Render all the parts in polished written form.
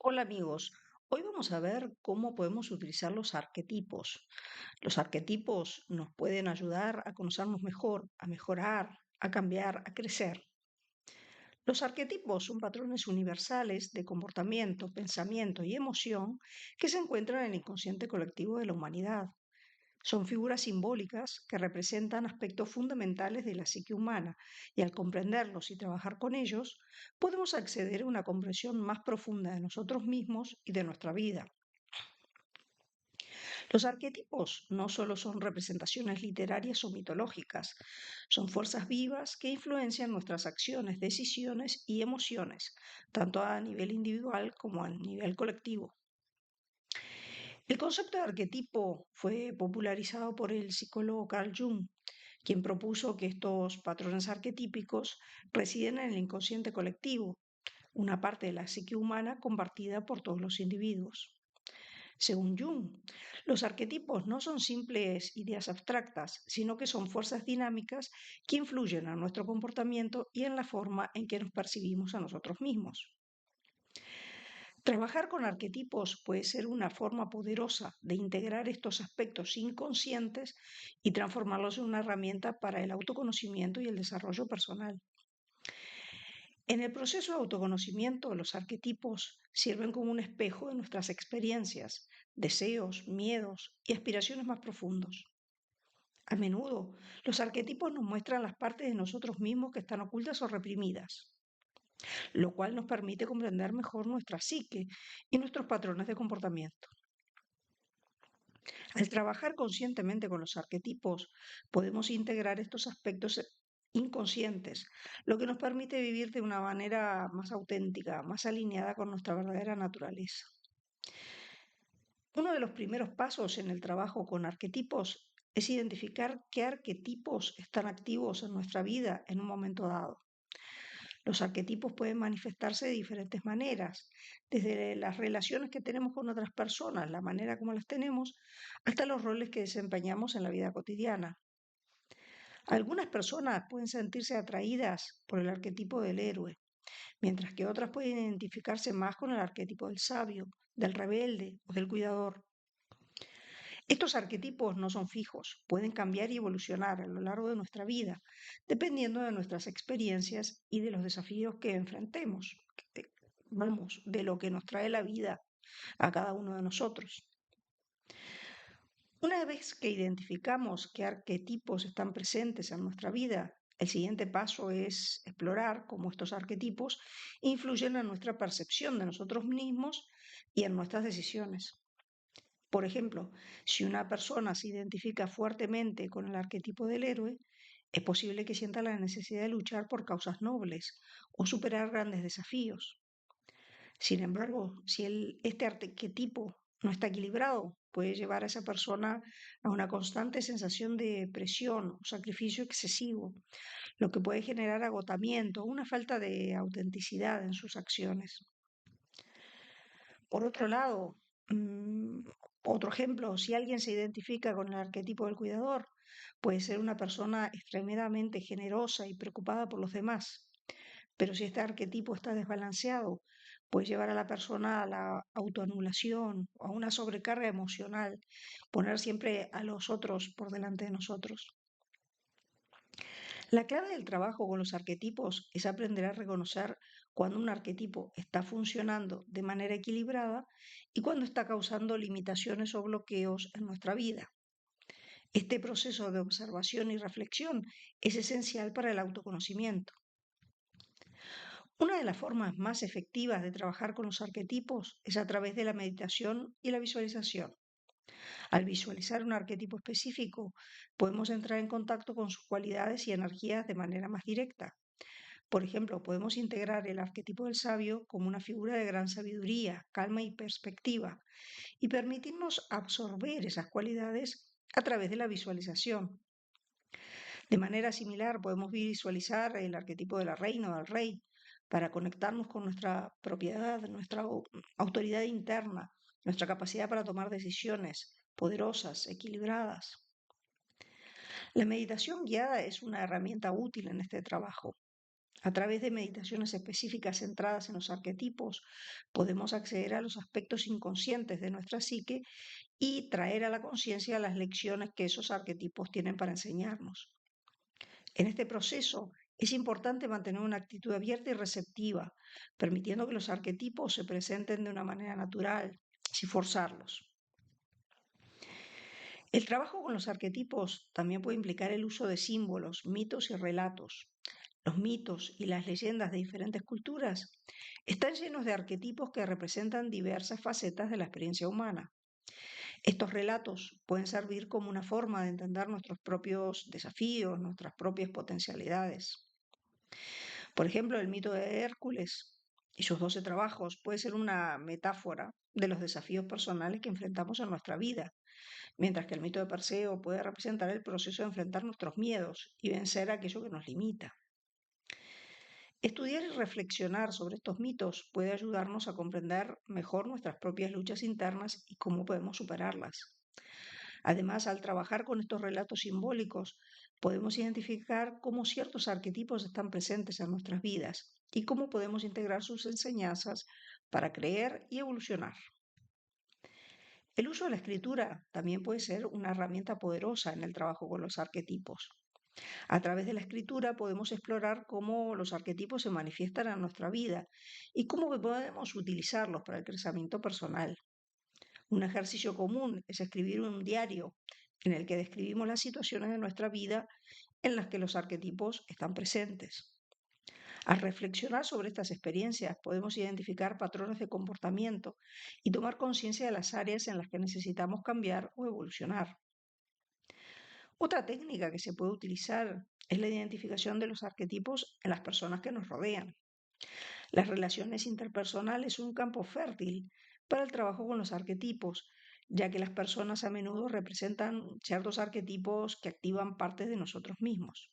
Hola amigos, hoy vamos a ver cómo podemos utilizar los arquetipos. Los arquetipos nos pueden ayudar a conocernos mejor, a mejorar, a cambiar, a crecer. Los arquetipos son patrones universales de comportamiento, pensamiento y emoción que se encuentran en el inconsciente colectivo de la humanidad. Son figuras simbólicas que representan aspectos fundamentales de la psique humana y al comprenderlos y trabajar con ellos, podemos acceder a una comprensión más profunda de nosotros mismos y de nuestra vida. Los arquetipos no solo son representaciones literarias o mitológicas, son fuerzas vivas que influencian nuestras acciones, decisiones y emociones, tanto a nivel individual como a nivel colectivo. El concepto de arquetipo fue popularizado por el psicólogo Carl Jung, quien propuso que estos patrones arquetípicos residen en el inconsciente colectivo, una parte de la psique humana compartida por todos los individuos. Según Jung, los arquetipos no son simples ideas abstractas, sino que son fuerzas dinámicas que influyen en nuestro comportamiento y en la forma en que nos percibimos a nosotros mismos. Trabajar con arquetipos puede ser una forma poderosa de integrar estos aspectos inconscientes y transformarlos en una herramienta para el autoconocimiento y el desarrollo personal. En el proceso de autoconocimiento, los arquetipos sirven como un espejo de nuestras experiencias, deseos, miedos y aspiraciones más profundos. A menudo, los arquetipos nos muestran las partes de nosotros mismos que están ocultas o reprimidas, lo cual nos permite comprender mejor nuestra psique y nuestros patrones de comportamiento. Al trabajar conscientemente con los arquetipos, podemos integrar estos aspectos inconscientes, lo que nos permite vivir de una manera más auténtica, más alineada con nuestra verdadera naturaleza. Uno de los primeros pasos en el trabajo con arquetipos es identificar qué arquetipos están activos en nuestra vida en un momento dado. Los arquetipos pueden manifestarse de diferentes maneras, desde las relaciones que tenemos con otras personas, la manera como las tenemos, hasta los roles que desempeñamos en la vida cotidiana. Algunas personas pueden sentirse atraídas por el arquetipo del héroe, mientras que otras pueden identificarse más con el arquetipo del sabio, del rebelde o del cuidador. Estos arquetipos no son fijos, pueden cambiar y evolucionar a lo largo de nuestra vida, dependiendo de nuestras experiencias y de los desafíos que enfrentemos, de lo que nos trae la vida a cada uno de nosotros. Una vez que identificamos qué arquetipos están presentes en nuestra vida, el siguiente paso es explorar cómo estos arquetipos influyen en nuestra percepción de nosotros mismos y en nuestras decisiones. Por ejemplo, si una persona se identifica fuertemente con el arquetipo del héroe, es posible que sienta la necesidad de luchar por causas nobles o superar grandes desafíos. Sin embargo, si este arquetipo no está equilibrado, puede llevar a esa persona a una constante sensación de presión o sacrificio excesivo, lo que puede generar agotamiento o una falta de autenticidad en sus acciones. Por otro lado, otro ejemplo, si alguien se identifica con el arquetipo del cuidador, puede ser una persona extremadamente generosa y preocupada por los demás. Pero si este arquetipo está desbalanceado, puede llevar a la persona a la autoanulación o a una sobrecarga emocional, poner siempre a los otros por delante de nosotros. La clave del trabajo con los arquetipos es aprender a reconocer cuando un arquetipo está funcionando de manera equilibrada y cuando está causando limitaciones o bloqueos en nuestra vida. Este proceso de observación y reflexión es esencial para el autoconocimiento. Una de las formas más efectivas de trabajar con los arquetipos es a través de la meditación y la visualización. Al visualizar un arquetipo específico, podemos entrar en contacto con sus cualidades y energías de manera más directa. Por ejemplo, podemos integrar el arquetipo del sabio como una figura de gran sabiduría, calma y perspectiva, y permitirnos absorber esas cualidades a través de la visualización. De manera similar, podemos visualizar el arquetipo de la reina o del rey para conectarnos con nuestra propiedad, nuestra autoridad interna, nuestra capacidad para tomar decisiones poderosas, equilibradas. La meditación guiada es una herramienta útil en este trabajo. A través de meditaciones específicas centradas en los arquetipos, podemos acceder a los aspectos inconscientes de nuestra psique y traer a la conciencia las lecciones que esos arquetipos tienen para enseñarnos. En este proceso es importante mantener una actitud abierta y receptiva, permitiendo que los arquetipos se presenten de una manera natural, sin forzarlos. El trabajo con los arquetipos también puede implicar el uso de símbolos, mitos y relatos. Los mitos y las leyendas de diferentes culturas están llenos de arquetipos que representan diversas facetas de la experiencia humana. Estos relatos pueden servir como una forma de entender nuestros propios desafíos, nuestras propias potencialidades. Por ejemplo, el mito de Hércules y sus 12 trabajos puede ser una metáfora de los desafíos personales que enfrentamos en nuestra vida, mientras que el mito de Perseo puede representar el proceso de enfrentar nuestros miedos y vencer aquello que nos limita. Estudiar y reflexionar sobre estos mitos puede ayudarnos a comprender mejor nuestras propias luchas internas y cómo podemos superarlas. Además, al trabajar con estos relatos simbólicos, podemos identificar cómo ciertos arquetipos están presentes en nuestras vidas y cómo podemos integrar sus enseñanzas para creer y evolucionar. El uso de la escritura también puede ser una herramienta poderosa en el trabajo con los arquetipos. A través de la escritura podemos explorar cómo los arquetipos se manifiestan en nuestra vida y cómo podemos utilizarlos para el crecimiento personal. Un ejercicio común es escribir un diario en el que describimos las situaciones de nuestra vida en las que los arquetipos están presentes. Al reflexionar sobre estas experiencias podemos identificar patrones de comportamiento y tomar conciencia de las áreas en las que necesitamos cambiar o evolucionar. Otra técnica que se puede utilizar es la identificación de los arquetipos en las personas que nos rodean. Las relaciones interpersonales son un campo fértil para el trabajo con los arquetipos, ya que las personas a menudo representan ciertos arquetipos que activan partes de nosotros mismos.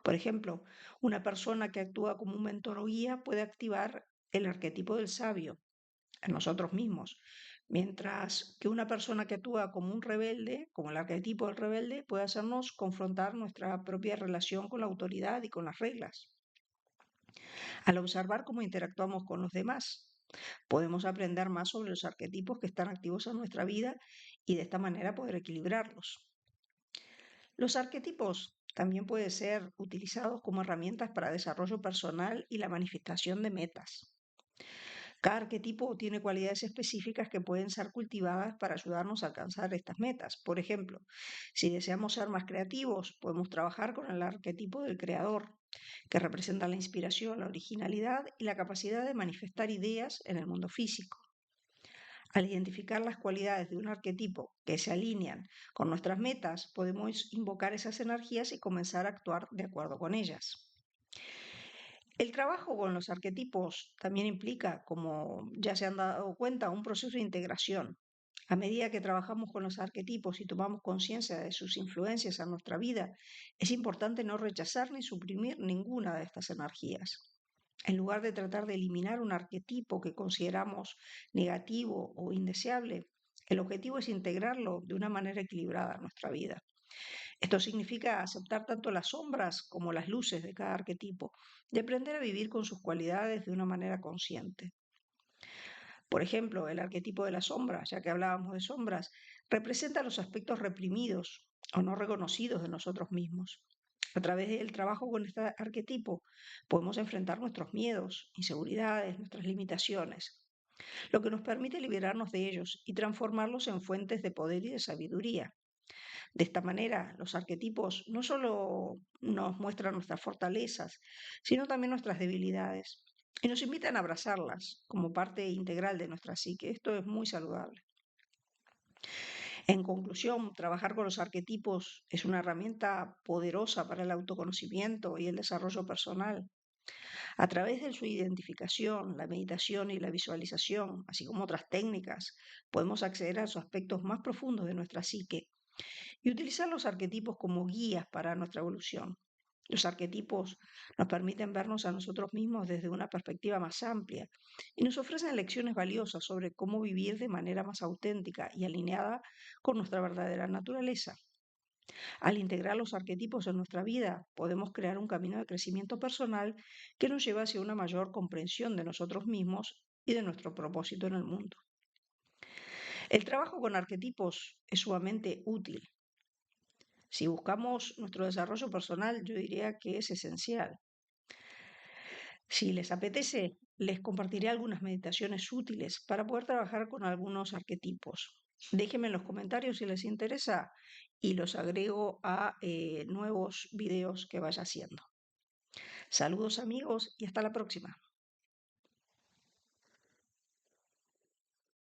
Por ejemplo, una persona que actúa como un mentor o guía puede activar el arquetipo del sabio en nosotros mismos, mientras que una persona que actúa como un rebelde, como el arquetipo del rebelde, puede hacernos confrontar nuestra propia relación con la autoridad y con las reglas. Al observar cómo interactuamos con los demás, podemos aprender más sobre los arquetipos que están activos en nuestra vida y de esta manera poder equilibrarlos. Los arquetipos también pueden ser utilizados como herramientas para desarrollo personal y la manifestación de metas. Cada arquetipo tiene cualidades específicas que pueden ser cultivadas para ayudarnos a alcanzar estas metas. Por ejemplo, si deseamos ser más creativos, podemos trabajar con el arquetipo del creador, que representa la inspiración, la originalidad y la capacidad de manifestar ideas en el mundo físico. Al identificar las cualidades de un arquetipo que se alinean con nuestras metas, podemos invocar esas energías y comenzar a actuar de acuerdo con ellas. El trabajo con los arquetipos también implica, como ya se han dado cuenta, un proceso de integración. A medida que trabajamos con los arquetipos y tomamos conciencia de sus influencias en nuestra vida, es importante no rechazar ni suprimir ninguna de estas energías. En lugar de tratar de eliminar un arquetipo que consideramos negativo o indeseable, el objetivo es integrarlo de una manera equilibrada en nuestra vida. Esto significa aceptar tanto las sombras como las luces de cada arquetipo y aprender a vivir con sus cualidades de una manera consciente. Por ejemplo, el arquetipo de la sombra, ya que hablábamos de sombras, representa los aspectos reprimidos o no reconocidos de nosotros mismos. A través del trabajo con este arquetipo podemos enfrentar nuestros miedos, inseguridades, nuestras limitaciones, lo que nos permite liberarnos de ellos y transformarlos en fuentes de poder y de sabiduría. De esta manera, los arquetipos no solo nos muestran nuestras fortalezas, sino también nuestras debilidades y nos invitan a abrazarlas como parte integral de nuestra psique. Esto es muy saludable. En conclusión, trabajar con los arquetipos es una herramienta poderosa para el autoconocimiento y el desarrollo personal. A través de su identificación, la meditación y la visualización, así como otras técnicas, podemos acceder a los aspectos más profundos de nuestra psique y utilizar los arquetipos como guías para nuestra evolución. Los arquetipos nos permiten vernos a nosotros mismos desde una perspectiva más amplia y nos ofrecen lecciones valiosas sobre cómo vivir de manera más auténtica y alineada con nuestra verdadera naturaleza. Al integrar los arquetipos en nuestra vida, podemos crear un camino de crecimiento personal que nos lleva hacia una mayor comprensión de nosotros mismos y de nuestro propósito en el mundo. El trabajo con arquetipos es sumamente útil. Si buscamos nuestro desarrollo personal, yo diría que es esencial. Si les apetece, les compartiré algunas meditaciones útiles para poder trabajar con algunos arquetipos. Déjenme en los comentarios si les interesa y los agrego a nuevos videos que vaya haciendo. Saludos amigos y hasta la próxima.